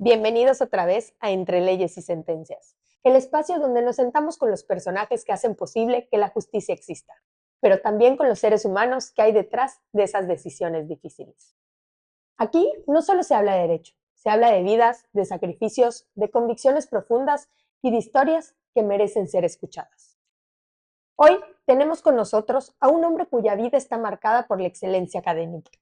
Bienvenidos otra vez a Entre Leyes y Sentencias, el espacio donde nos sentamos con los personajes que hacen posible que la justicia exista, pero también con los seres humanos que hay detrás de esas decisiones difíciles. Aquí no solo se habla de derecho, se habla de vidas, de sacrificios, de convicciones profundas y de historias que merecen ser escuchadas. Hoy tenemos con nosotros a un hombre cuya vida está marcada por la excelencia académica,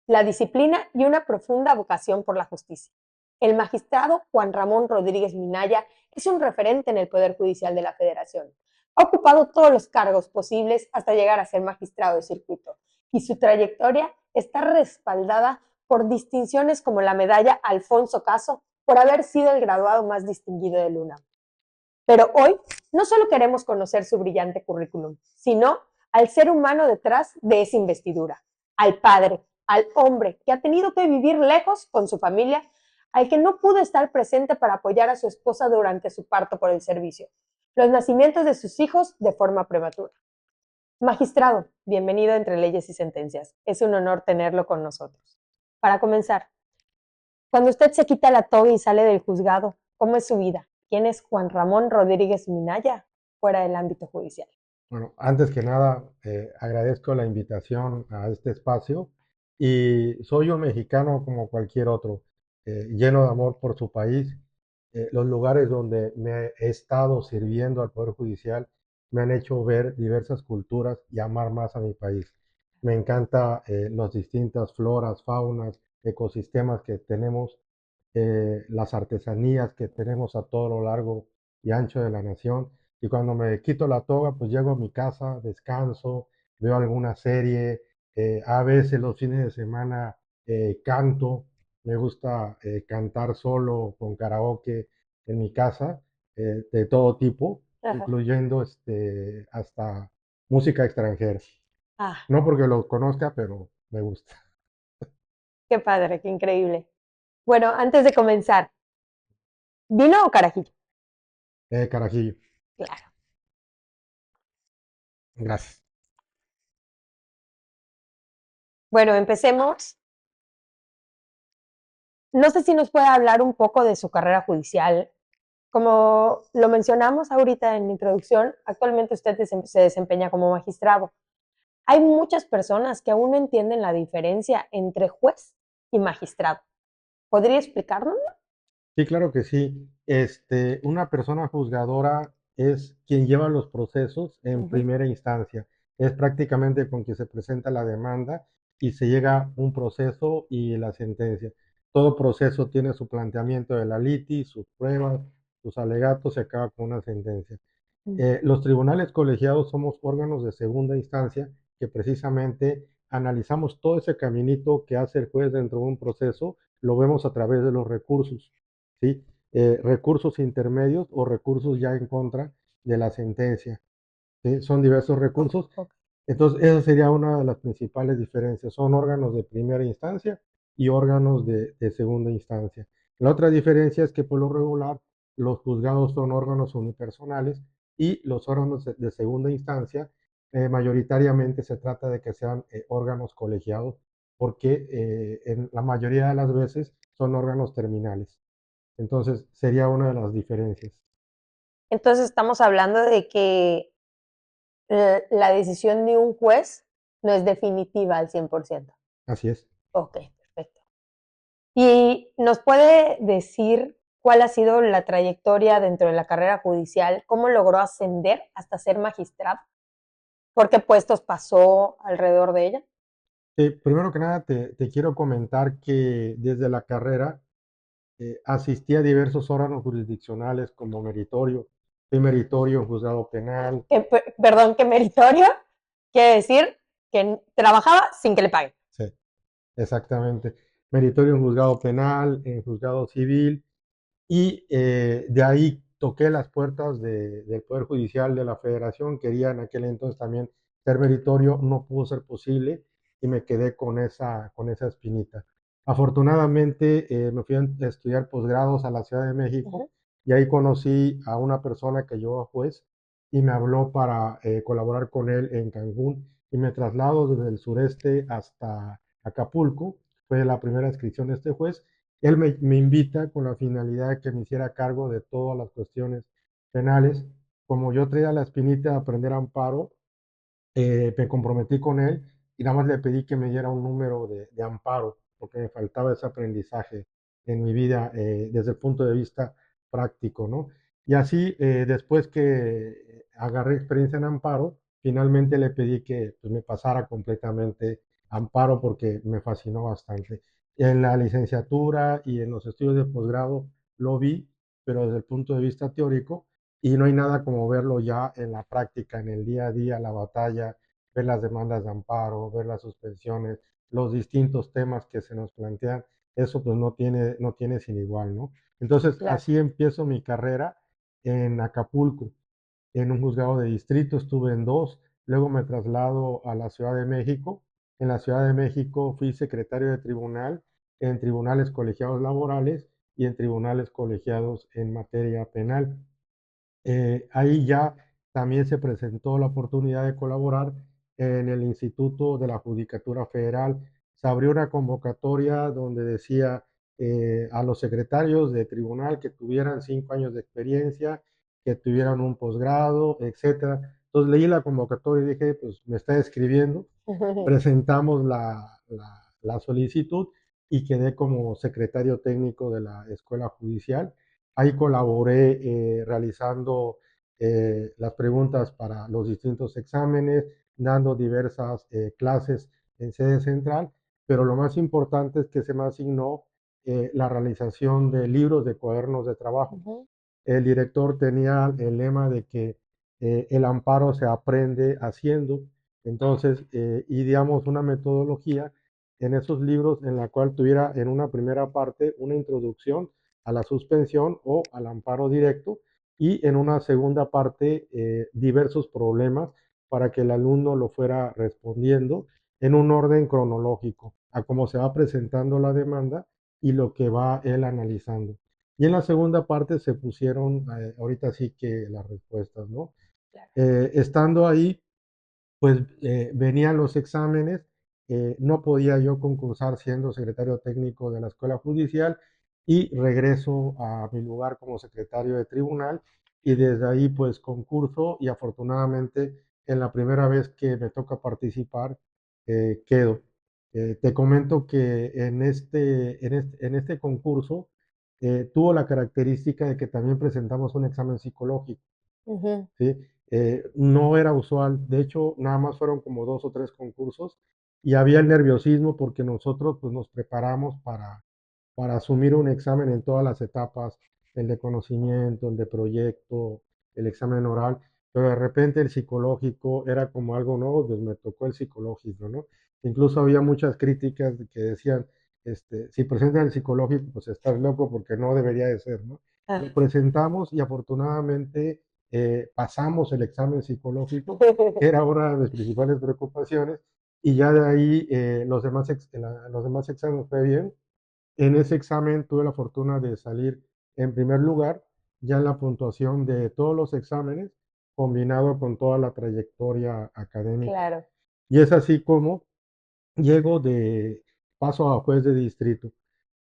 la disciplina y una profunda vocación por la justicia. El magistrado Juan Ramón Rodríguez Minaya es un referente en el Poder Judicial de la Federación. Ha ocupado todos los cargos posibles hasta llegar a ser magistrado de circuito, y su trayectoria está respaldada por distinciones como la medalla Alfonso Caso por haber sido el graduado más distinguido del UNAM. Pero hoy no solo queremos conocer su brillante currículum, sino al ser humano detrás de esa investidura, al padre, al hombre que ha tenido que vivir lejos con su familia, al que no pudo estar presente para apoyar a su esposa durante su parto por el servicio, los nacimientos de sus hijos de forma prematura. Magistrado, bienvenido a Entre Leyes y Sentencias. Es un honor tenerlo con nosotros. Para comenzar, cuando usted se quita la toga y sale del juzgado, ¿cómo es su vida? ¿Quién es Juan Ramón Rodríguez Minaya fuera del ámbito judicial? Bueno, antes que nada, agradezco la invitación a este espacio y soy un mexicano como cualquier otro, lleno de amor por su país. Los lugares donde me he estado sirviendo al Poder Judicial me han hecho ver diversas culturas y amar más a mi país. Me encanta las distintas floras, faunas, ecosistemas que tenemos, las artesanías que tenemos a todo lo largo y ancho de la nación. Y cuando me quito la toga, pues llego a mi casa, descanso, veo alguna serie, a veces los fines de semana canto, me gusta cantar solo con karaoke en mi casa, de todo tipo, Ajá. incluyendo hasta música extranjera. Ah, No porque lo conozca, pero me gusta. qué padre, qué increíble. Bueno, antes de comenzar, ¿vino o carajillo? Carajillo, Claro. gracias. Bueno, empecemos. No sé si nos puede hablar un poco de su carrera judicial. Como lo mencionamos ahorita en la introducción, actualmente usted se desempeña como magistrado. Hay muchas personas que aún no entienden la diferencia entre juez y magistrado. ¿Podría explicarnos? Sí, claro que sí. Una persona juzgadora es quien lleva los procesos en Ujú. primera instancia. Es prácticamente con quien se presenta la demanda y se llega a un proceso y la sentencia. Todo proceso tiene su planteamiento de la litis, sus pruebas, sus alegatos, se acaba con una sentencia. Los tribunales colegiados somos órganos de segunda instancia que precisamente analizamos todo ese caminito que hace el juez dentro de un proceso, lo vemos a través de los recursos, ¿sí? Recursos intermedios o recursos ya en contra de la sentencia, ¿sí? Son diversos Oh, recursos. ok. Entonces, esa sería una de las principales diferencias. Son órganos de primera instancia y órganos de segunda instancia. La otra diferencia es que por lo regular los juzgados son órganos unipersonales y los órganos de segunda instancia mayoritariamente se trata de que sean órganos colegiados porque en la mayoría de las veces son órganos terminales. Entonces, sería una de las diferencias. Entonces estamos hablando de que la decisión de un juez no es definitiva al 100%. Así es. Ok, perfecto. ¿Y nos puede decir cuál ha sido la trayectoria dentro de la carrera judicial? ¿Cómo logró ascender hasta ser magistrado? ¿Por qué puestos pasó alrededor de ella? Primero que nada, te quiero comentar que desde la carrera asistí a diversos órganos jurisdiccionales como meritorio. Fui meritorio en juzgado penal. Perdón, ¿qué meritorio? Quiere decir que trabajaba sin que le paguen. Sí, exactamente. Meritorio en juzgado penal, en juzgado civil, y de ahí toqué las puertas del Poder Judicial de la Federación. Quería en aquel entonces también ser meritorio, no pudo ser posible y me quedé con esa espinita. Afortunadamente me fui a estudiar posgrados a la Ciudad de México Ujú. y ahí conocí a una persona que yo juez y me habló para colaborar con él en Cancún y me traslado desde el sureste hasta Acapulco. Fue la primera inscripción de este juez Él me invita con la finalidad de que me hiciera cargo de todas las cuestiones penales. Como yo traía la espinita de aprender amparo, me comprometí con él y nada más le pedí que me diera un número de amparo, porque me faltaba ese aprendizaje en mi vida desde el punto de vista práctico, ¿no? Y así, después que agarré experiencia en amparo, finalmente le pedí que pues, me pasara completamente amparo porque me fascinó bastante. En la licenciatura y en los estudios de posgrado lo vi, pero desde el punto de vista teórico, y no hay nada como verlo ya en la práctica, en el día a día, la batalla, ver las demandas de amparo, ver las suspensiones, los distintos temas que se nos plantean, eso pues no tiene sin igual, ¿no? Entonces, Claro. así empiezo mi carrera en Acapulco, en un juzgado de distrito, estuve en dos, luego me traslado a la Ciudad de México. En la Ciudad de México fui secretario de tribunal en tribunales colegiados laborales y en tribunales colegiados en materia penal. Ahí ya también se presentó la oportunidad de colaborar en el Instituto de la Judicatura Federal. Se abrió una convocatoria donde decía a los secretarios de tribunal que tuvieran 5 años de experiencia, que tuvieran un posgrado, etcétera. Entonces leí la convocatoria y dije, pues me está escribiendo. Presentamos la solicitud y quedé como secretario técnico de la Escuela Judicial. Ahí colaboré realizando las preguntas para los distintos exámenes, dando diversas clases en sede central, pero lo más importante es que se me asignó la realización de libros de cuadernos de trabajo. Ujú. El director tenía el lema de que el amparo se aprende haciendo, entonces ideamos una metodología en esos libros en la cual tuviera en una primera parte una introducción a la suspensión o al amparo directo y en una segunda parte diversos problemas para que el alumno lo fuera respondiendo en un orden cronológico, a cómo se va presentando la demanda y lo que va él analizando. Y en la segunda parte se pusieron, ahorita sí que las respuestas, ¿no? Claro. Estando ahí, pues venían los exámenes, no podía yo concursar siendo secretario técnico de la Escuela Judicial y regreso a mi lugar como secretario de tribunal y desde ahí pues concurso y afortunadamente en la primera vez que me toca participar quedo. Te comento que en este concurso tuvo la característica de que también presentamos un examen psicológico. Ujú. ¿Sí? No era usual, de hecho, nada más fueron como 2 o 3 concursos y había el nerviosismo porque nosotros pues, nos preparamos para asumir un examen en todas las etapas, el de conocimiento, el de proyecto, el examen oral, pero de repente el psicológico era como algo nuevo, pues me tocó el psicológico, ¿no? Incluso había muchas críticas que decían, si presentas el psicológico, pues estás loco porque no debería de ser, ¿no? Lo Ah. presentamos y afortunadamente pasamos el examen psicológico, que era una de mis principales preocupaciones, y ya de ahí los demás exámenes fue bien. En ese examen tuve la fortuna de salir en primer lugar, ya en la puntuación de todos los exámenes, combinado con toda la trayectoria académica. Claro. Y es así como llego de paso a juez de distrito.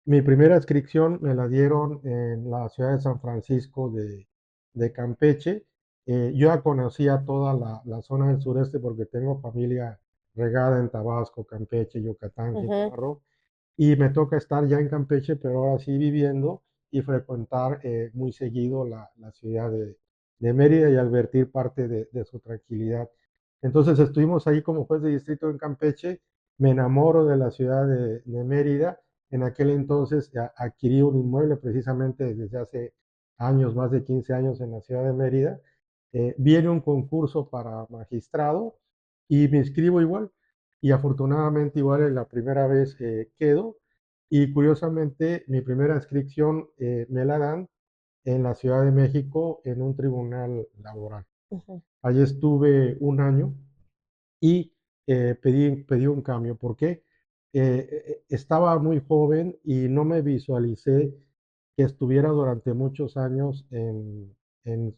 Mi primera inscripción me la dieron en la ciudad de San Francisco de Campeche. Yo ya conocía toda la zona del sureste porque tengo familia regada en Tabasco, Campeche, Yucatán, Ujú. Quintana Roo, y me toca estar ya en Campeche, pero ahora sí viviendo y frecuentar muy seguido la ciudad de Mérida y advertir parte de su tranquilidad. Entonces estuvimos ahí como juez de distrito en Campeche, me enamoro de la ciudad de Mérida. En aquel entonces adquirí un inmueble precisamente desde hace años, más de 15 años en la ciudad de Mérida. Viene un concurso para magistrado y me inscribo igual. Y afortunadamente igual en la primera vez quedo. Y curiosamente mi primera inscripción me la dan en la Ciudad de México en un tribunal laboral. Ujú. Allí estuve un año y pedí un cambio. ¿Por qué? Estaba muy joven y no me visualicé que estuviera durante muchos años en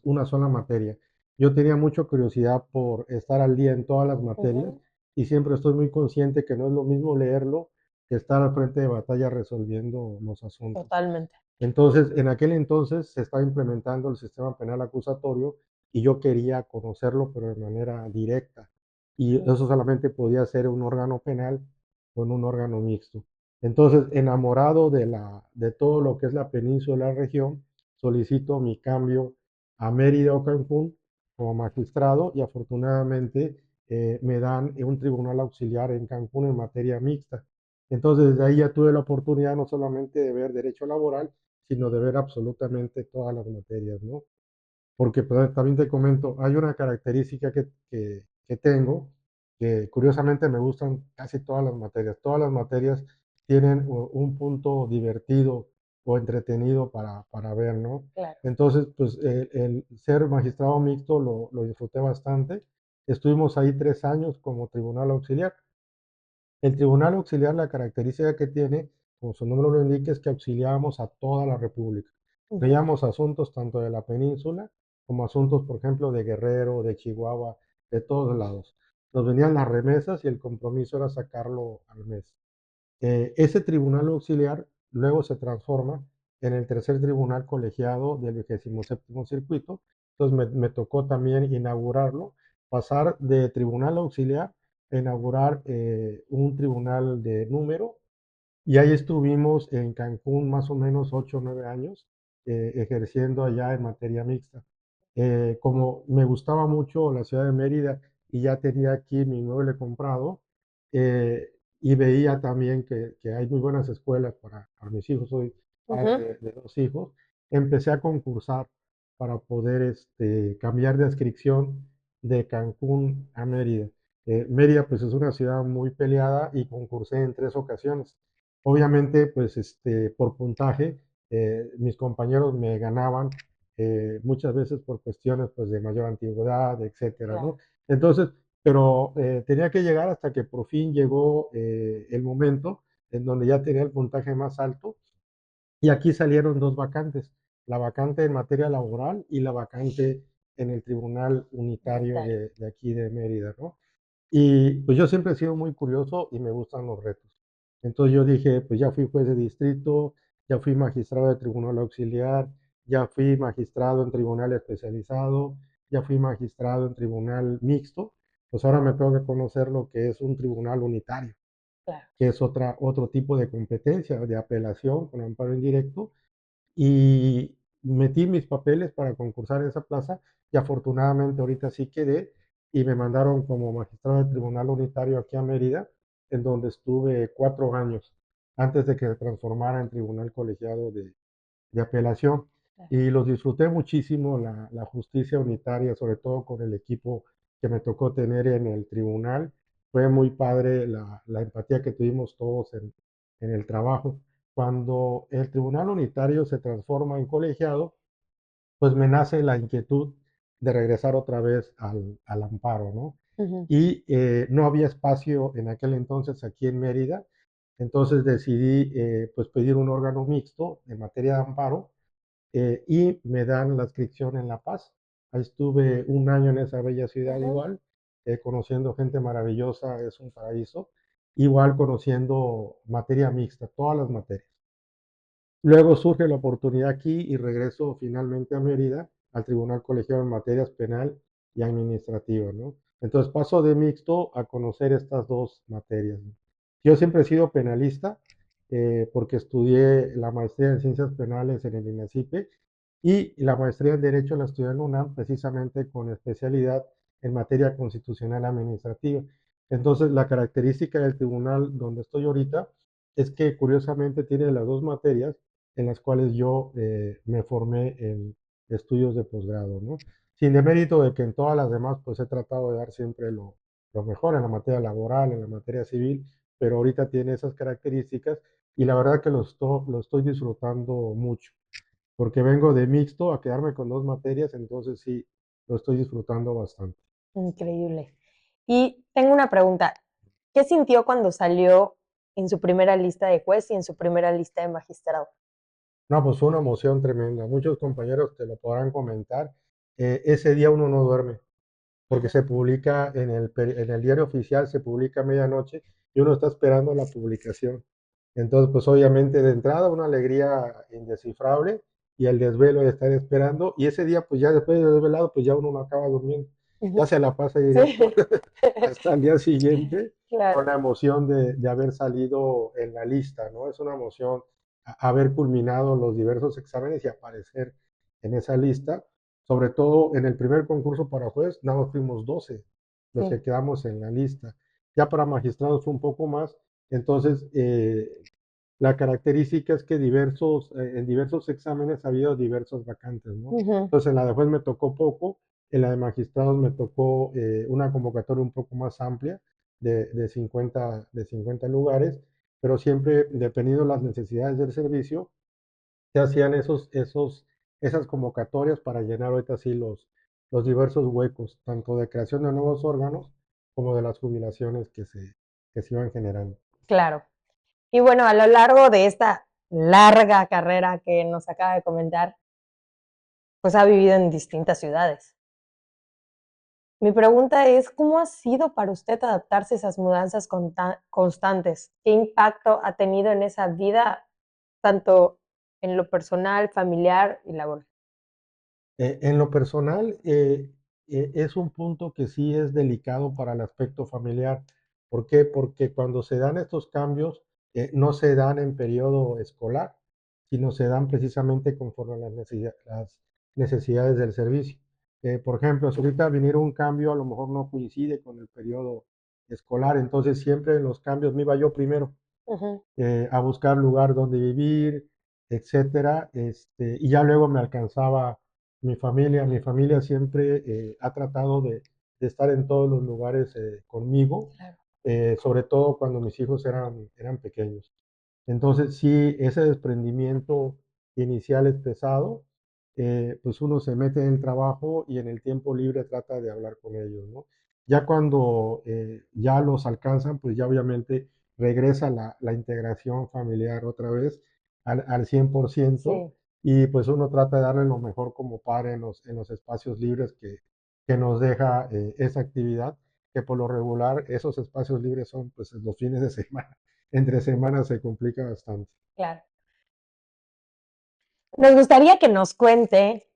una sola materia. Yo tenía mucha curiosidad por estar al día en todas las materias Ujú. y siempre estoy muy consciente que no es lo mismo leerlo que estar al frente de batalla resolviendo los asuntos. Totalmente. Entonces, en aquel entonces se estaba implementando el sistema penal acusatorio y yo quería conocerlo, pero de manera directa. Y eso solamente podía ser un órgano penal con un órgano mixto. Entonces, enamorado de todo lo que es la península de la región, solicito mi cambio a Mérida o Cancún como magistrado y afortunadamente me dan un tribunal auxiliar en Cancún en materia mixta. Entonces, desde ahí ya tuve la oportunidad no solamente de ver derecho laboral, sino de ver absolutamente todas las materias, ¿no? Porque pues, también te comento, hay una característica que tengo, que curiosamente me gustan casi todas las materias. Todas las materias tienen un punto divertido o entretenido para ver, ¿no? Claro. Entonces, pues el ser magistrado mixto lo disfruté bastante. Estuvimos ahí 3 años como tribunal auxiliar. El tribunal auxiliar, la característica que tiene, como su nombre lo indica, es que auxiliábamos a toda la República. Ujú. Veíamos asuntos tanto de la península como asuntos, por ejemplo, de Guerrero, de Chihuahua, de todos lados. Nos venían las remesas y el compromiso era sacarlo al mes. Ese tribunal auxiliar luego se transforma en el tercer tribunal colegiado del 27º circuito. Entonces me tocó también inaugurarlo, pasar de tribunal auxiliar a inaugurar un tribunal de número y ahí estuvimos en Cancún más o menos 8 o 9 años ejerciendo allá en materia mixta. Como me gustaba mucho la ciudad de Mérida y ya tenía aquí mi inmueble comprado, eh, y veía también que hay muy buenas escuelas para mis hijos, soy Ujú. padre de 2 hijos, empecé a concursar para poder cambiar de adscripción de Cancún a Mérida. Mérida pues es una ciudad muy peleada y concursé en 3 ocasiones. Obviamente pues por puntaje mis compañeros me ganaban muchas veces por cuestiones pues de mayor antigüedad, etcétera, Claro. ¿no? Entonces, pero tenía que llegar hasta que por fin llegó el momento en donde ya tenía el puntaje más alto y aquí salieron 2 vacantes, la vacante en materia laboral y la vacante en el Tribunal Unitario Unitario. de aquí de Mérida, ¿no? Y pues yo siempre he sido muy curioso y me gustan los retos. Entonces yo dije, pues ya fui juez de distrito, ya fui magistrado de tribunal auxiliar, ya fui magistrado en tribunal especializado, ya fui magistrado en tribunal mixto, pues ahora me tengo que conocer lo que es un tribunal unitario, Claro. que es otro tipo de competencia de apelación con amparo indirecto y metí mis papeles para concursar en esa plaza y afortunadamente ahorita sí quedé y me mandaron como magistrado del Tribunal Unitario aquí a Mérida, en donde estuve 4 años antes de que se transformara en Tribunal Colegiado de Apelación. Claro. Y los disfruté muchísimo, la justicia unitaria, sobre todo con el equipo que me tocó tener en el tribunal. Fue muy padre la empatía que tuvimos todos en el trabajo. Cuando el tribunal unitario se transforma en colegiado, pues me nace la inquietud de regresar otra vez al amparo, ¿no? Ujú. Y no había espacio en aquel entonces aquí en Mérida, entonces decidí pues pedir un órgano mixto en materia de amparo y me dan la adscripción en La Paz. Ahí estuve un año en esa bella ciudad Ujú. igual, conociendo gente maravillosa, es un paraíso, igual conociendo materia mixta, todas las materias. Luego surge la oportunidad aquí y regreso finalmente a Mérida, al Tribunal Colegiado en materias penal y administrativa, ¿no? Entonces paso de mixto a conocer estas dos materias, ¿no? Yo siempre he sido penalista porque estudié la maestría en ciencias penales en el INACIPE y la maestría en Derecho la estudié en UNAM precisamente con especialidad en materia constitucional administrativa. Entonces la característica del tribunal donde estoy ahorita es que curiosamente tiene las dos materias en las cuales yo me formé en estudios de posgrado, ¿no? Sin demérito de que en todas las demás pues he tratado de dar siempre lo mejor en la materia laboral, en la materia civil, pero ahorita tiene esas características y la verdad que lo estoy disfrutando mucho, porque vengo de mixto a quedarme con dos materias, entonces sí, lo estoy disfrutando bastante. Increíble. Y tengo una pregunta. ¿Qué sintió cuando salió en su primera lista de juez y en su primera lista de magistrado? No, pues fue una emoción tremenda. Muchos compañeros te lo podrán comentar. Ese día uno no duerme, porque se publica en el diario oficial, se publica a medianoche y uno está esperando la publicación. Entonces, pues obviamente de entrada una alegría indescifrable y el desvelo de estar esperando. Y ese día, pues ya después de desvelado, pues ya uno no acaba durmiendo. Ya Ujú. se la pasa directo Sí, hasta el día siguiente con claro, la emoción de haber salido en la lista, ¿no? Es una emoción haber culminado los diversos exámenes y aparecer en esa lista. Sobre todo en el primer concurso para juez, nada más fuimos 12 los sí, que quedamos en la lista. Ya para magistrados fue un poco más. Entonces, la característica es que en diversos exámenes ha habido diversas vacantes, ¿no? ujú, Entonces, en la de juez me tocó poco, en la de magistrados me tocó una convocatoria un poco más amplia de 50 lugares, pero siempre, dependiendo de las necesidades del servicio, se hacían esas convocatorias para llenar ahorita sí los diversos huecos, tanto de creación de nuevos órganos como de las jubilaciones que se iban generando. claro. Y bueno, a lo largo de esta larga carrera que nos acaba de comentar, pues ha vivido en distintas ciudades. Mi pregunta es, ¿cómo ha sido para usted adaptarse a esas mudanzas constantes? ¿Qué impacto ha tenido en esa vida, tanto en lo personal, familiar y laboral? En lo personal, es un punto que sí es delicado para el aspecto familiar. ¿Por qué? Porque cuando se dan estos cambios, no se dan en periodo escolar, sino se dan precisamente conforme a las necesidades del servicio. Por ejemplo, si ahorita viniera un cambio, a lo mejor no coincide con el periodo escolar, entonces siempre en los cambios me iba yo primero Ujú, a buscar lugar donde vivir, etcétera, y ya luego me alcanzaba mi familia. Mi familia siempre ha tratado de estar en todos los lugares conmigo, claro, sobre todo cuando mis hijos eran pequeños. Entonces, sí, ese desprendimiento inicial es pesado, pues uno se mete en el trabajo y en el tiempo libre trata de hablar con ellos, ¿no? Ya cuando ya los alcanzan, pues ya obviamente regresa la integración familiar otra vez al 100% sí, y pues uno trata de darle lo mejor como padre en los espacios libres que nos deja esa actividad, que por lo regular esos espacios libres son pues los fines de semana. Entre semanas se complica bastante. claro. Nos gustaría que nos cuente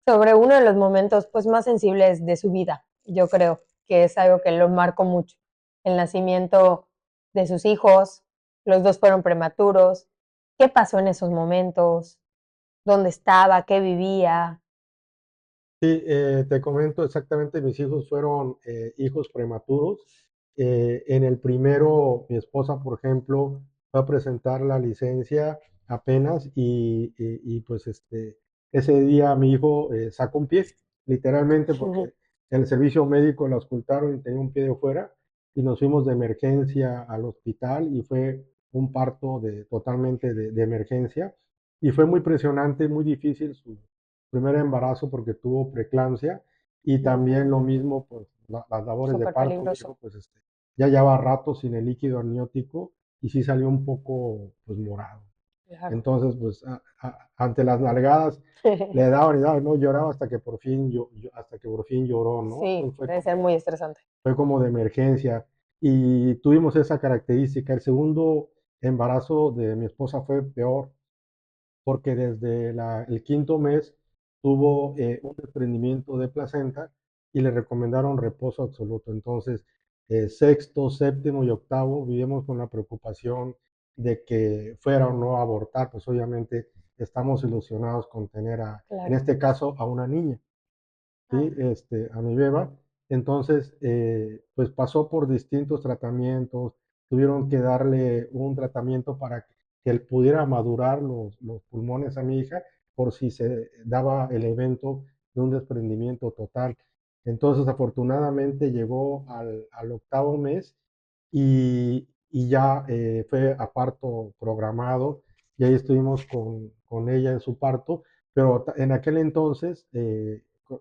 sobre uno de los momentos pues más sensibles de su vida. Yo creo que es algo que lo marcó mucho. El nacimiento de sus hijos, los dos fueron prematuros. ¿Qué pasó en esos momentos? ¿Dónde estaba? ¿Qué vivía? Sí, te comento exactamente, mis hijos fueron hijos prematuros. En el primero, mi esposa, por ejemplo, fue a presentar la licencia apenas y, pues ese día mi hijo sacó un pie, literalmente porque el servicio médico lo auscultaron y tenía un pie de fuera y nos fuimos de emergencia al hospital y fue un parto totalmente de emergencia y fue muy presionante, muy difícil su primer embarazo porque tuvo preeclampsia y también lo mismo, pues las labores de Súper parto, mi peligroso. hijo pues ya lleva rato sin el líquido amniótico y sí salió un poco pues morado. Claro. Entonces pues ante las nalgadas le daban y daban, no lloraba hasta que por fin hasta que por fin lloró, ¿no? Sí, Entonces debe ser muy estresante. fue como de emergencia y tuvimos esa característica. El segundo embarazo de mi esposa fue peor porque desde el quinto mes tuvo un desprendimiento de placenta y le recomendaron reposo absoluto. Entonces, sexto, séptimo y octavo vivimos con la preocupación de que fuera o no a abortar, pues obviamente estamos ilusionados con tener en Claro. este caso, a una niña. ¿Sí? Ah, A mi beba. Entonces, pues pasó por distintos tratamientos, tuvieron que darle un tratamiento para que él pudiera madurar los pulmones a mi hija por si se daba el evento de un desprendimiento total. Entonces, afortunadamente llegó al octavo mes y ya fue a parto programado y ahí estuvimos con ella en su parto, pero en aquel entonces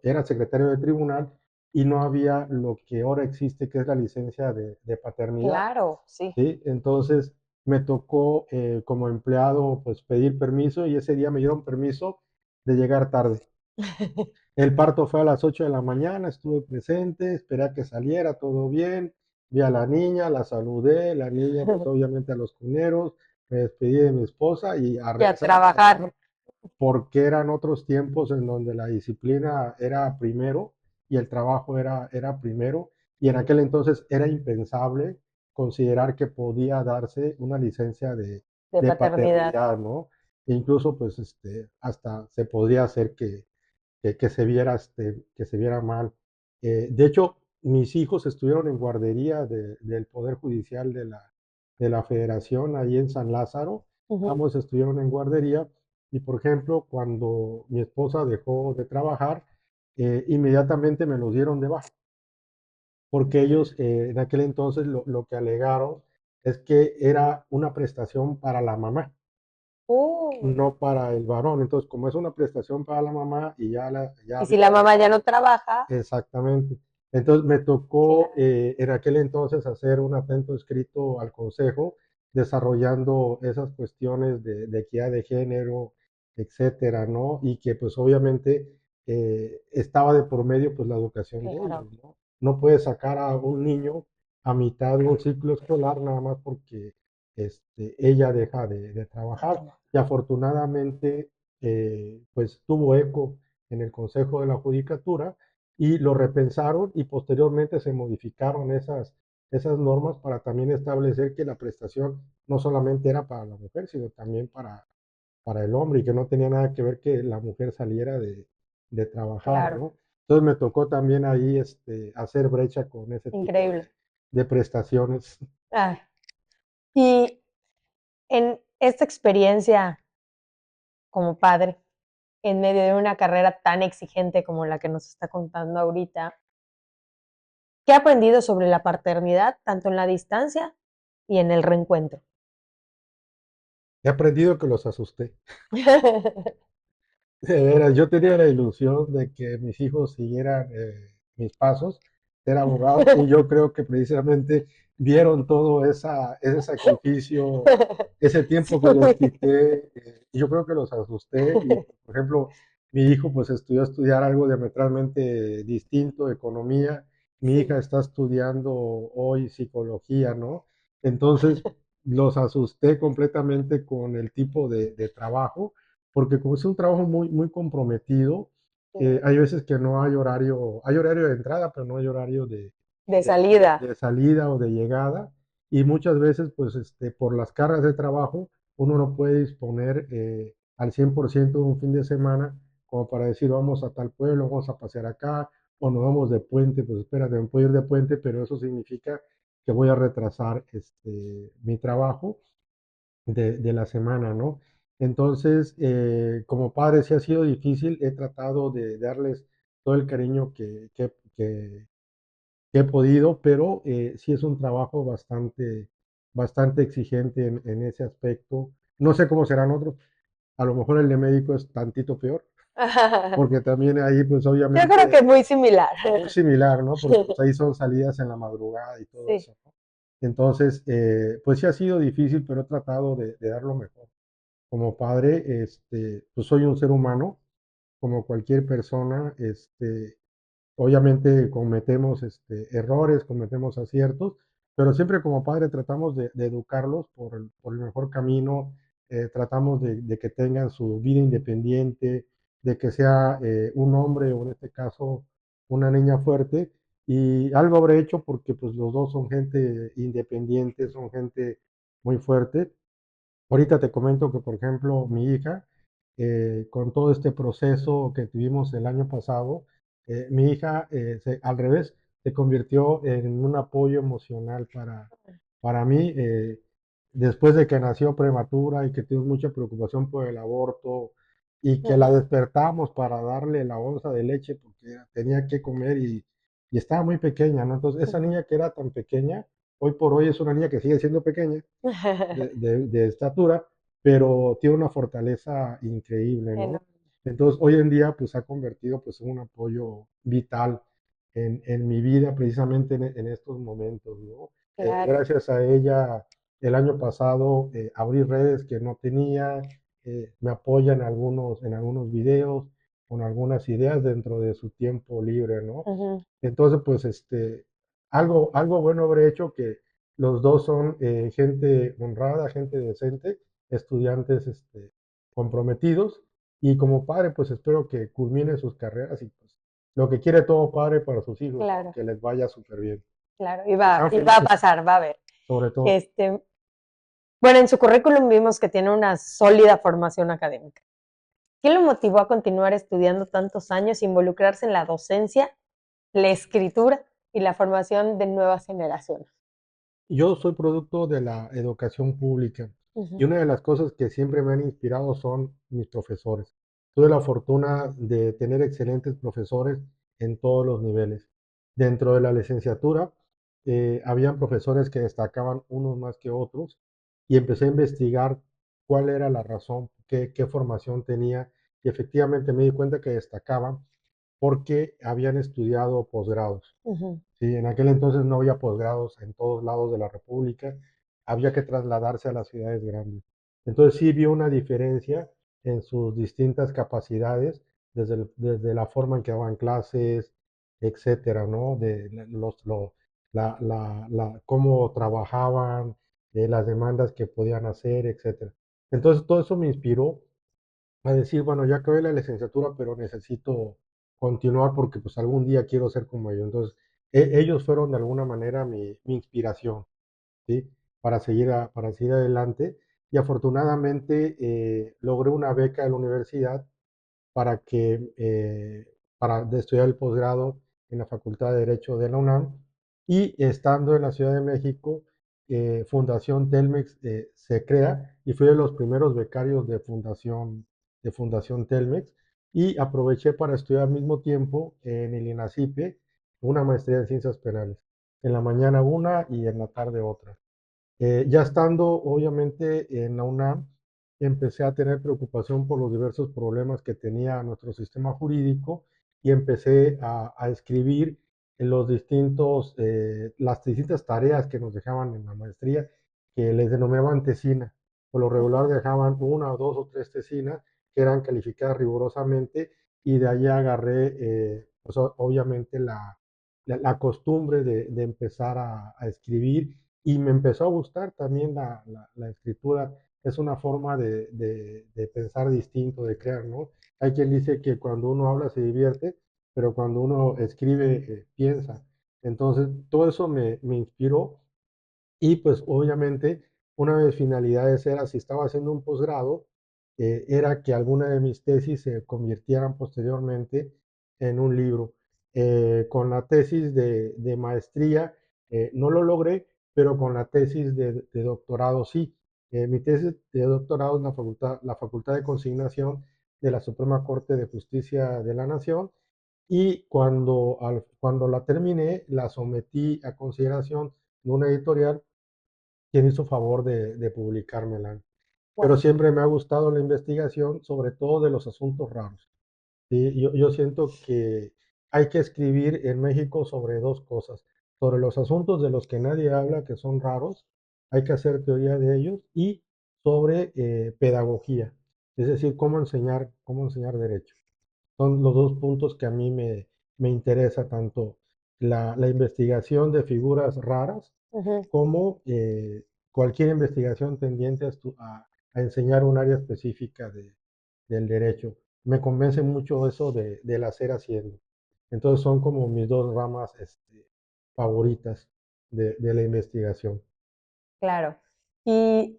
era secretario de tribunal y no había lo que ahora existe, que es la licencia de paternidad, claro, sí. ¿sí? Entonces me tocó como empleado pues pedir permiso y ese día me dieron permiso de llegar tarde. El parto fue a las 8 de la mañana, estuve presente, esperé a que saliera todo bien, vi a la niña, la saludé, la niña pues obviamente a los cuneros, me despedí de mi esposa y a Y a regresar a trabajar. trabajar porque eran otros tiempos en donde la disciplina era primero y el trabajo era primero, y en aquel entonces era impensable considerar que podía darse una licencia De de paternidad. paternidad, ¿no? E incluso, pues, hasta se podría hacer que se viera mal. De hecho, mis hijos estuvieron en guardería del Poder Judicial de la Federación, ahí en San Lázaro. Ujú. Ambos estuvieron en guardería y, por ejemplo, cuando mi esposa dejó de trabajar, inmediatamente me los dieron de baja, porque ellos en aquel entonces lo que alegaron es que era una prestación para la mamá, Uh, no para el varón. Entonces, como es una prestación para la mamá y ya y si la había. mamá ya no trabaja, Exactamente. Entonces me tocó claro, en aquel entonces hacer un atento escrito al consejo, desarrollando esas cuestiones de equidad de género, etcétera, ¿no? Y que pues obviamente estaba de por medio pues la educación de claro, ellos, ¿no? No puedes sacar a un niño a mitad de un ciclo escolar nada más porque ella deja de de trabajar. trabajar. Y afortunadamente pues tuvo eco en el Consejo de la Judicatura y lo repensaron y posteriormente se modificaron esas normas para también establecer que la prestación no solamente era para la mujer, sino también para el hombre y que no tenía nada que ver que la mujer saliera de trabajar, Claro, ¿no? Entonces me tocó también ahí hacer brecha con ese tipo increíble. de prestaciones. Ah, y en esta experiencia como padre, en medio de una carrera tan exigente como la que nos está contando ahorita, ¿qué ha aprendido sobre la paternidad, tanto en la distancia y en el reencuentro? He aprendido que los asusté. De veras, yo tenía la ilusión de que mis hijos siguieran mis pasos, ser abogados, y yo creo que precisamente vieron todo ese sacrificio, ese tiempo que les Sí. quité, y yo creo que los asusté, y por ejemplo, mi hijo pues estudió a estudiar algo diametralmente distinto, economía, mi hija Sí. está estudiando hoy psicología, ¿no? Entonces los asusté completamente con el tipo de trabajo porque como es un trabajo muy comprometido, Sí. hay veces que no hay horario de entrada, pero no hay horario De salida. de salida o de llegada, y muchas veces, pues, por las cargas de trabajo, uno no puede disponer al 100% de un fin de semana, como para decir, vamos a tal pueblo, vamos a pasear acá, o nos vamos de puente, pues espérate, me puedo ir de puente, pero eso significa que voy a retrasar mi trabajo de la semana, ¿no? Entonces, como padre sí ha sido difícil, he tratado de darles todo el cariño que he podido, pero sí es un trabajo bastante exigente en ese aspecto. No sé cómo serán otros, a lo mejor el de médico es tantito peor, porque también ahí pues Yo creo que obviamente es muy similar. muy similar, ¿no? Porque pues ahí son salidas en la madrugada y todo Sí, eso, ¿no? Entonces, pues sí ha sido difícil, pero he tratado de dar lo mejor. Como padre, pues soy un ser humano, como cualquier persona, obviamente cometemos errores, cometemos aciertos, pero siempre como padre tratamos de educarlos por el mejor camino, tratamos de que tengan su vida independiente, de que sea un hombre o en este caso una niña fuerte, y algo habré hecho porque pues los dos son gente independiente, son gente muy fuerte. Ahorita te comento que, por ejemplo, mi hija, con todo este proceso que tuvimos el año pasado, mi hija, al revés, se convirtió en un apoyo emocional para mí. Después de que nació prematura y que tuvimos mucha preocupación por el aborto y que la despertamos para darle la onza de leche porque tenía que comer y estaba muy pequeña, ¿no? Entonces, esa niña que era tan pequeña, hoy por hoy es una niña que sigue siendo pequeña de estatura, pero tiene una fortaleza increíble, ¿no? enorme, Entonces, hoy en día, pues, se ha convertido, pues, en un apoyo vital en mi vida, precisamente en estos momentos, ¿no? claro. Gracias a ella, el año pasado abrí redes que no tenía, me apoya en algunos videos, con algunas ideas dentro de su tiempo libre, ¿no? Ujú. Entonces, pues, algo bueno habré hecho que Los dos son gente honrada, gente decente, estudiantes comprometidos. Y como padre, pues espero que culminen sus carreras y pues lo que quiere todo padre para sus hijos, ¿no? Claro, Que les vaya súper bien. claro, Que sean y va a felices, pasar, va a ver. sobre todo. Este, bueno, en su currículum vimos que tiene una sólida formación académica. ¿Qué lo motivó a continuar estudiando tantos años e involucrarse en la docencia, la escritura y la formación de nuevas generaciones? Yo soy producto de la educación pública y Ujú, una de las cosas que siempre me han inspirado son mis profesores. Tuve la fortuna de tener excelentes profesores en todos los niveles. Dentro de la licenciatura, habían profesores que destacaban unos más que otros y empecé a investigar cuál era la razón, qué formación tenía y efectivamente me di cuenta que destacaban porque habían estudiado posgrados. ujú, Sí, en aquel entonces no había posgrados en todos lados de la República, había que trasladarse a las ciudades grandes. Entonces sí vi una diferencia en sus distintas capacidades, desde la forma en que daban clases, etcétera, ¿no? De cómo trabajaban, las demandas que podían hacer, etcétera. Entonces todo eso me inspiró a decir, bueno, ya acabé la licenciatura, pero necesito continuar porque pues algún día quiero ser como ellos. Entonces, ellos fueron de alguna manera mi inspiración, ¿sí? Para seguir adelante. Y afortunadamente logré una beca de la universidad para estudiar el posgrado en la Facultad de Derecho de la UNAM. Y estando en la Ciudad de México, Fundación Telmex se crea y fui de los primeros becarios de Fundación Telmex y aproveché para estudiar al mismo tiempo en el INACIPE una maestría en ciencias penales. En la mañana una y en la tarde otra. Ya estando obviamente en la UNAM, empecé a tener preocupación por los diversos problemas que tenía nuestro sistema jurídico y empecé a escribir en las distintas tareas que nos dejaban en la maestría, que les denominaban tesina. Por lo regular ujú. dejaban una, dos o tres tesinas que eran calificadas rigurosamente y de ahí agarré, pues, obviamente, la costumbre de empezar a escribir y me empezó a gustar también la escritura. Es una forma de pensar distinto, de crear, ¿no? Hay quien dice que cuando uno habla se divierte, pero cuando uno escribe piensa. Entonces, todo eso me inspiró y pues obviamente una de mis finalidades era, si estaba haciendo un posgrado, era que alguna de mis tesis se convirtieran posteriormente en un libro. Con la tesis de maestría no lo logré, pero con la tesis de doctorado sí. Mi tesis de doctorado en la Facultad de Consignación de la Suprema Corte de Justicia de la Nación y cuando la terminé, la sometí a consideración de una editorial quien hizo favor de publicármela. Pero Wow. siempre me ha gustado la investigación, sobre todo de los asuntos raros. ¿Sí? Yo siento que hay que escribir en México sobre dos cosas, sobre los asuntos de los que nadie habla, que son raros, hay que hacer teoría de ellos, y sobre pedagogía, es decir, cómo enseñar derecho. Son los dos puntos que a mí me interesa tanto la investigación de figuras raras Ujú. como cualquier investigación tendiente a enseñar un área específica del derecho. Me convence mucho eso del hacer haciendo. Entonces son como mis dos ramas favoritas de la investigación. Claro. ¿Y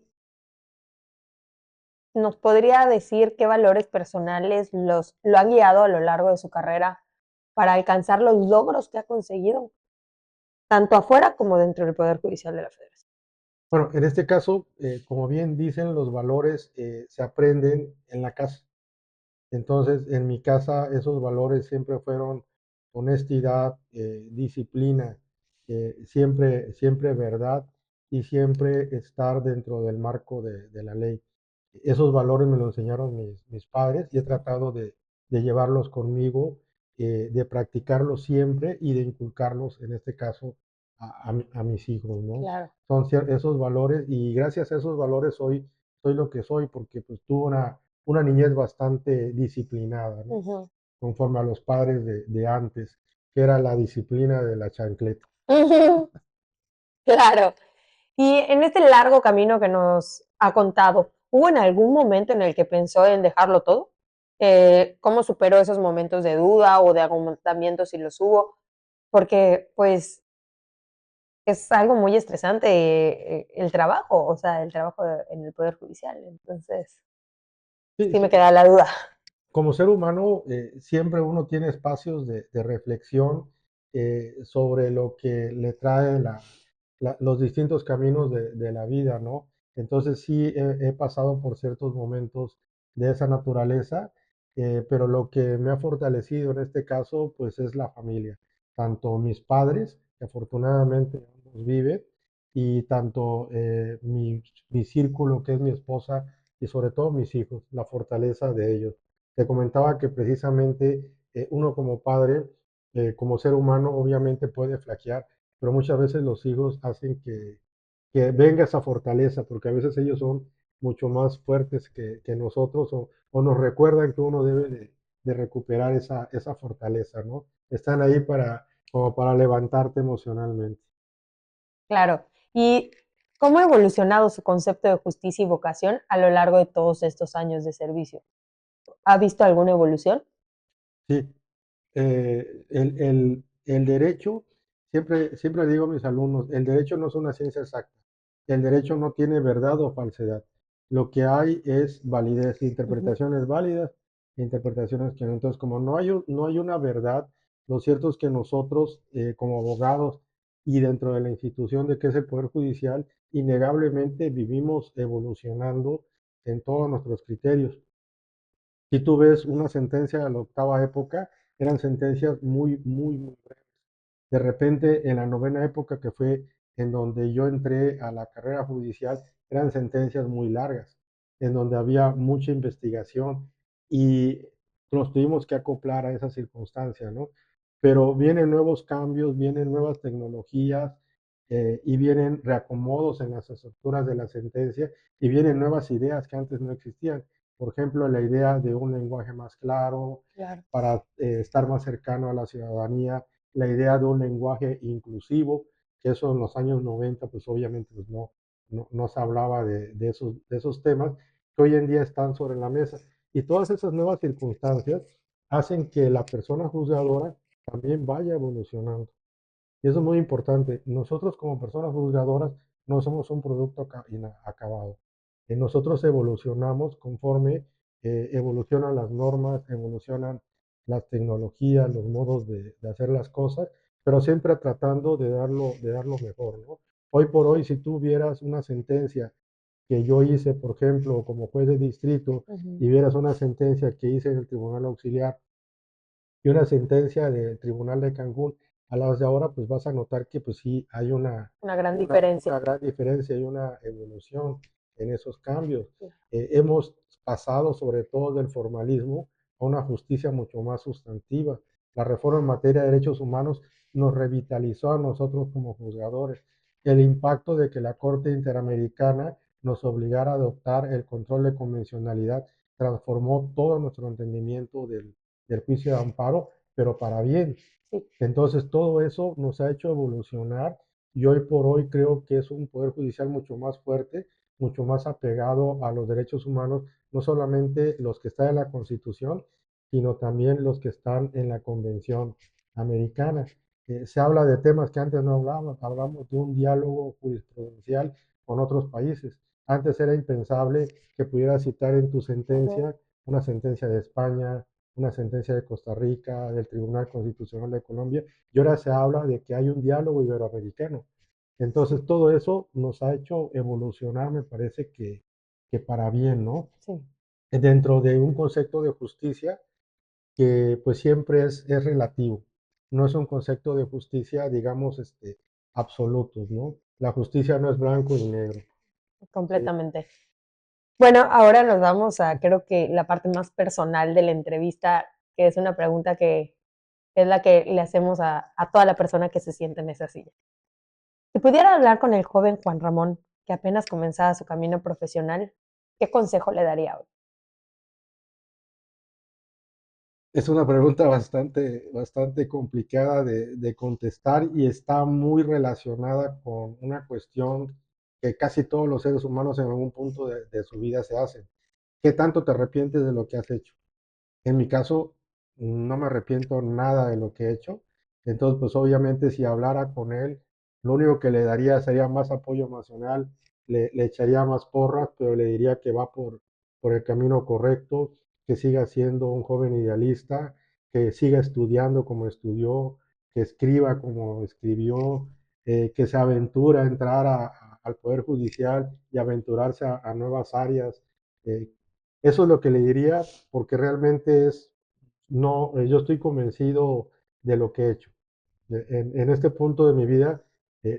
nos podría decir qué valores personales lo han guiado a lo largo de su carrera para alcanzar los logros que ha conseguido, tanto afuera como dentro del Poder Judicial de la Federación? Bueno, en este caso, como bien dicen, los valores se aprenden en la casa. Entonces, en mi casa esos valores siempre fueron honestidad, disciplina, siempre verdad y siempre estar dentro del marco de la ley. Esos valores me los enseñaron mis padres y he tratado de llevarlos conmigo, de practicarlos siempre y de inculcarlos, en este caso, a mis hijos, ¿no? Claro. Son esos valores y gracias a esos valores soy lo que soy porque pues tuve una niñez bastante disciplinada, ¿no? Ujú. Conforme a los padres de antes, que era la disciplina de la chancleta. Ujú. Claro. Y en este largo camino que nos ha contado, ¿hubo en algún momento en el que pensó en dejarlo todo? ¿Cómo superó esos momentos de duda o de agotamiento si los hubo? Porque pues es algo muy estresante el trabajo, o sea, el trabajo en el Poder Judicial. Entonces, Sí, sí me sí. queda la duda. Como ser humano, siempre uno tiene espacios de reflexión sobre lo que le trae los distintos caminos de la vida, ¿no? Entonces sí he pasado por ciertos momentos de esa naturaleza, pero lo que me ha fortalecido en este caso, pues es la familia, tanto mis padres, que afortunadamente ambos viven, y tanto mi círculo, que es mi esposa, y sobre todo mis hijos, la fortaleza de ellos. Te comentaba que precisamente uno como padre, como ser humano, obviamente puede flaquear, pero muchas veces los hijos hacen que venga esa fortaleza, porque a veces ellos son mucho más fuertes que nosotros o nos recuerdan que uno debe de recuperar esa fortaleza, ¿no? Están ahí como para levantarte emocionalmente. Claro. ¿Y cómo ha evolucionado su concepto de justicia y vocación a lo largo de todos estos años de servicio? ¿Ha visto alguna evolución? Sí, el derecho, siempre digo a mis alumnos, el derecho no es una ciencia exacta. El derecho no tiene verdad o falsedad. Lo que hay es validez, Ujú. interpretaciones válidas e interpretaciones que no. Entonces, como no hay una verdad, lo cierto es que nosotros, como abogados y dentro de la institución de que es el Poder Judicial, innegablemente vivimos evolucionando en todos nuestros criterios. Si tú ves una sentencia de la octava época, eran sentencias muy breves. De repente, en la novena época, que fue en donde yo entré a la carrera judicial, eran sentencias muy largas, en donde había mucha investigación y nos tuvimos que acoplar a esa circunstancia, ¿no? Pero vienen nuevos cambios, vienen nuevas tecnologías y vienen reacomodos en las estructuras de la sentencia y vienen nuevas ideas que antes no existían. Por ejemplo, la idea de un lenguaje más claro Claro. para estar más cercano a la ciudadanía, la idea de un lenguaje inclusivo, que eso en los años 90, pues obviamente pues no se hablaba de esos temas, que hoy en día están sobre la mesa. Y todas esas nuevas circunstancias hacen que la persona juzgadora también vaya evolucionando. Y eso es muy importante. Nosotros como personas juzgadoras no somos un producto acabado. Nosotros evolucionamos conforme evolucionan las normas, evolucionan las tecnologías, los modos de hacer las cosas, pero siempre tratando de darlo mejor, ¿no? Hoy por hoy, si tú vieras una sentencia que yo hice, por ejemplo, como juez de distrito, Ujú. y vieras una sentencia que hice en el Tribunal Auxiliar y una sentencia del Tribunal de Cancún a las de ahora, pues vas a notar que pues sí hay Una gran diferencia. una gran diferencia y una evolución en esos cambios. Hemos pasado sobre todo del formalismo a una justicia mucho más sustantiva. La reforma en materia de derechos humanos nos revitalizó a nosotros como juzgadores. El impacto de que la Corte Interamericana nos obligara a adoptar el control de convencionalidad transformó todo nuestro entendimiento del juicio de amparo, pero para bien. Sí. Entonces, todo eso nos ha hecho evolucionar y hoy por hoy creo que es un poder judicial mucho más fuerte, mucho más apegado a los derechos humanos, no solamente los que están en la Constitución, sino también los que están en la Convención Americana. Se habla de temas que antes no hablábamos, hablamos de un diálogo jurisprudencial con otros países. Antes era impensable que pudieras citar en tu Ujú. sentencia una sentencia de España, una sentencia de Costa Rica, del Tribunal Constitucional de Colombia, y ahora se habla de que hay un diálogo iberoamericano. Entonces, todo eso nos ha hecho evolucionar, me parece que para bien, ¿no? Sí. Dentro de un concepto de justicia que pues siempre es relativo. No es un concepto de justicia, digamos, absolutos, ¿no? La justicia no es blanco y negro. ¿Sí? Completamente. Bueno, ahora nos vamos a, creo que la parte más personal de la entrevista, que es una pregunta que es la que le hacemos a toda la persona que se siente en esa silla. Si pudiera hablar con el joven Juan Ramón, que apenas comenzaba su camino profesional, ¿qué consejo le daría hoy? Es una pregunta bastante complicada de contestar y está muy relacionada con una cuestión que casi todos los seres humanos en algún punto de su vida se hacen. ¿Qué tanto te arrepientes de lo que has hecho? En mi caso, no me arrepiento nada de lo que he hecho. Entonces, pues obviamente si hablara con él, lo único que le daría sería más apoyo emocional, le echaría más porras, pero le diría que va por el camino correcto, que siga siendo un joven idealista, que siga estudiando como estudió, que escriba como escribió, que se aventura a entrar al Poder Judicial y aventurarse a nuevas áreas. eh, Eso es lo que le diría, porque realmente no, yo estoy convencido de lo que he hecho. En este punto de mi vida,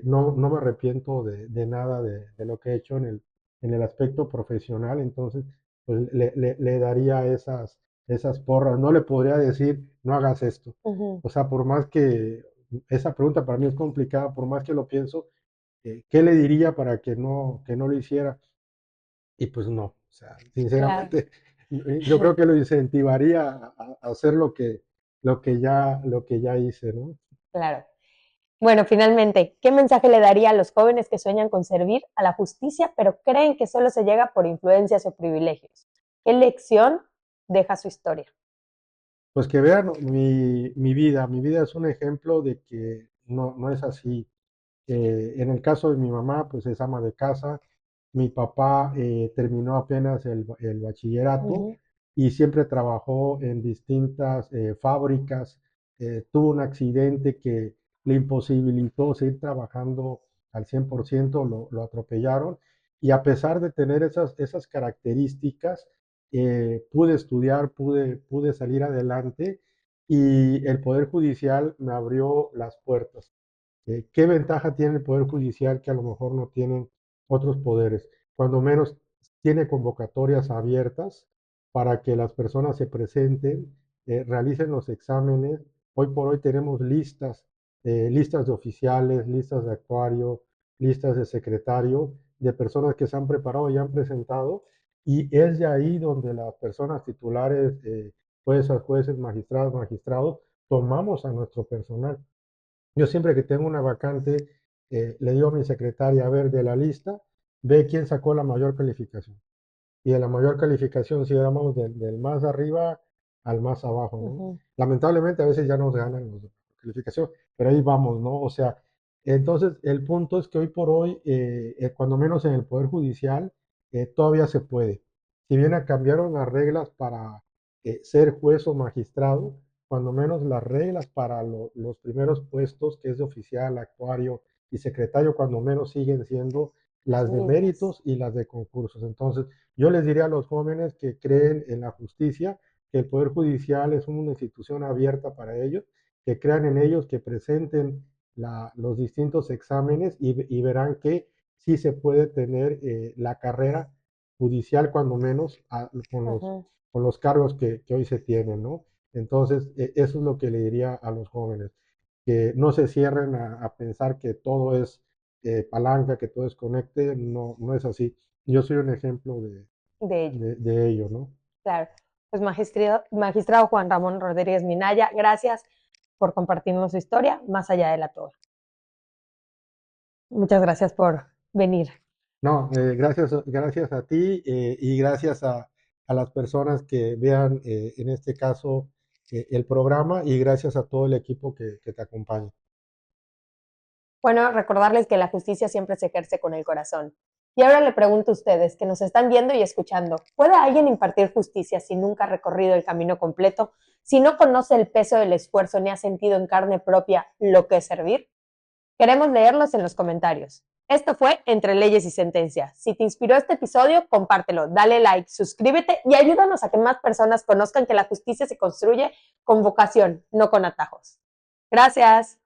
no me arrepiento de nada de lo que he hecho en el aspecto profesional, entonces pues le daría esas porras. No le podría decir, no hagas esto. Ujú. O sea, por más que esa pregunta para mí es complicada, por más que lo pienso, ¿qué le diría para que no lo hiciera? Y pues no, o sea, Claro, sinceramente, yo creo que lo incentivaría a hacer lo que ya hice, ¿no? claro. Bueno, finalmente, ¿qué mensaje le daría a los jóvenes que sueñan con servir a la justicia, pero creen que solo se llega por influencias o privilegios? ¿Qué lección deja su historia? Pues que vean mi vida es un ejemplo de que no es así. En el caso de mi mamá, pues es ama de casa. Mi papá terminó apenas el bachillerato Ujú. y siempre trabajó en distintas fábricas. Tuvo un accidente que le imposibilitó seguir trabajando al 100%, lo atropellaron. Y a pesar de tener esas características, pude estudiar, pude salir adelante y el Poder Judicial me abrió las puertas. ¿Qué ventaja tiene el Poder Judicial que a lo mejor no tienen otros poderes? Cuando menos tiene convocatorias abiertas para que las personas se presenten, realicen los exámenes. Hoy por hoy tenemos listas de oficiales, listas de actuario, listas de secretario, de personas que se han preparado y han presentado, y es de ahí donde las personas titulares, jueces, magistrados, tomamos a nuestro personal. Yo siempre que tengo una vacante, le digo a mi secretaria, a ver, de la lista, ve quién sacó la mayor calificación. Y de la mayor calificación, si éramos del más arriba al más abajo, ¿no? Ujú. Lamentablemente a veces ya nos ganan los de calificación, pero ahí vamos, ¿no? O sea, entonces el punto es que hoy por hoy, cuando menos en el Poder Judicial, todavía se puede. Si bien cambiaron las reglas para ser juez o magistrado, cuando menos las reglas para los primeros puestos, que es de oficial, actuario y secretario, cuando menos siguen siendo Las las de mismas. méritos y las de concursos. Entonces, yo les diría a los jóvenes que creen en la justicia, que el Poder Judicial es una institución abierta para ellos, que crean en ellos, que presenten los distintos exámenes y verán que sí se puede tener la carrera judicial, cuando menos Ujú. con los cargos que hoy se tienen, ¿no? Entonces, eso es lo que le diría a los jóvenes, que no se cierren a pensar que todo es palanca, que todo es conecte, no, no es así. Yo soy un ejemplo De ello, de ello, ¿no? claro. Pues magistrado Juan Ramón Rodríguez Minaya, gracias por compartirnos su historia más allá de la toga. Muchas gracias por venir. No, gracias a ti y gracias a las personas que vean en este caso el programa y gracias a todo el equipo que te acompaña. Bueno, recordarles que la justicia siempre se ejerce con el corazón. Y ahora le pregunto a ustedes, que nos están viendo y escuchando, ¿puede alguien impartir justicia si nunca ha recorrido el camino completo, si no conoce el peso del esfuerzo ni ha sentido en carne propia lo que es servir? Queremos leerlos en los comentarios. Esto fue Entre Leyes y Sentencias. Si te inspiró este episodio, compártelo, dale like, suscríbete y ayúdanos a que más personas conozcan que la justicia se construye con vocación, no con atajos. Gracias.